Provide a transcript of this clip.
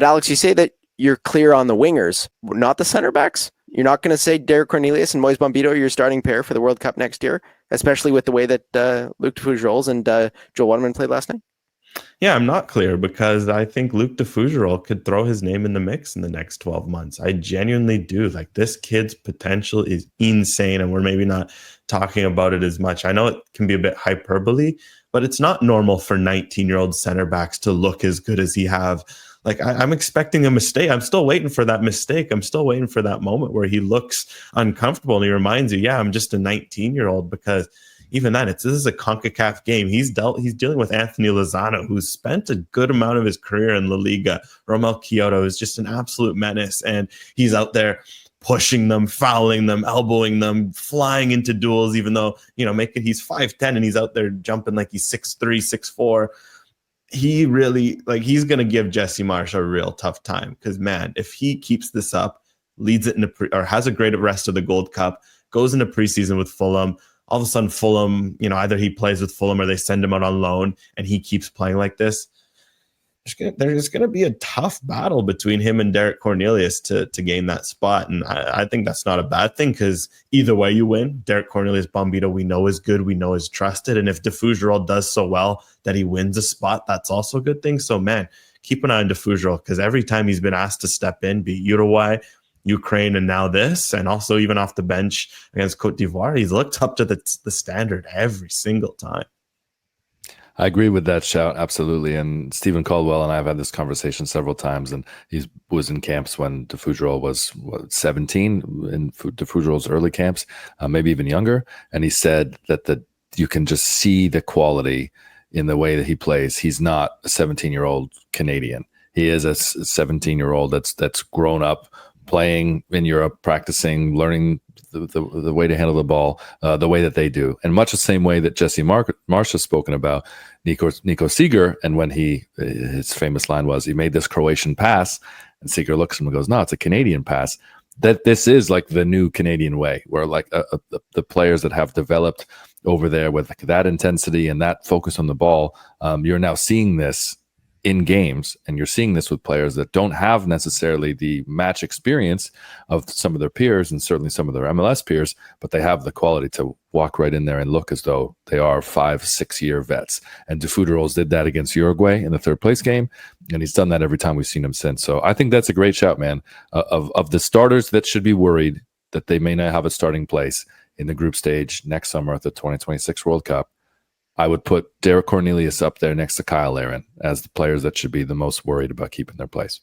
But Alex, you say that you're clear on the wingers, not the center backs. You're not going to say Derek Cornelius and Moise Bombito are your starting pair for the World Cup next year, especially with the way that Luc de Fougerolles and Joel Waterman played last night? Yeah, I'm not clear because I think Luc de Fougerolles could throw his name in the mix in the next 12 months. I genuinely do. Like, this kid's potential is insane, and we're maybe not talking about it as much. I know it can be a bit hyperbole, but it's not normal for 19-year-old center backs to look as good as he have. Like, I'm expecting a mistake. I'm still waiting for that mistake. I'm still waiting for that moment where he looks uncomfortable and he reminds you, yeah, I'm just a 19-year-old, because even then, this is a CONCACAF game. He's dealing with Anthony Lozano, who's spent a good amount of his career in La Liga. Romel Kyoto is just an absolute menace, and he's out there pushing them, fouling them, elbowing them, flying into duels, even though, he's 5'10", and he's out there jumping like he's 6'3", 6'4". He really, he's going to give Jesse Marsch a real tough time, because, man, if he keeps this up, leads it or has a great rest of the Gold Cup, goes into preseason with Fulham, all of a sudden Fulham, either he plays with Fulham or they send him out on loan and he keeps playing like this, there's going to be a tough battle between him and Derek Cornelius to gain that spot. And I think that's not a bad thing, because either way you win. Derek Cornelius Bombito, we know is good. We know is trusted. And if de Fougerolles does so well that he wins a spot, that's also a good thing. So, man, keep an eye on de Fougerolles, because every time he's been asked to step in, be it Uruguay, Ukraine, and now this, and also even off the bench against Cote d'Ivoire, he's looked up to the standard every single time. I agree with that shout, absolutely. And Stephen Caldwell and I have had this conversation several times, and he was in camps when de Fougerolles was 17, in de Fougerolles' early camps, maybe even younger. And he said that you can just see the quality in the way that he plays. He's not a 17-year-old Canadian. He is a 17-year-old that's grown up playing in Europe, practicing, learning the way to handle the ball, the way that they do. And much the same way that Jesse Marsch has spoken about Nico Seeger, and when his famous line was, he made this Croatian pass, and Seeger looks at him and goes, no, it's a Canadian pass. That this is like the new Canadian way, where the players that have developed over there with that intensity and that focus on the ball, you're now seeing this in games, and you're seeing this with players that don't have necessarily the match experience of some of their peers, and certainly some of their MLS peers, but they have the quality to walk right in there and look as though they are 5-6 year vets. And de Fougerolles did that against Uruguay in the third place game, and he's done that every time we've seen him since. So I think that's a great shout, man. Of the starters that should be worried that they may not have a starting place in the group stage next summer at the 2026 World Cup, I would put Derek Cornelius up there next to Kyle Aaron as the players that should be the most worried about keeping their place.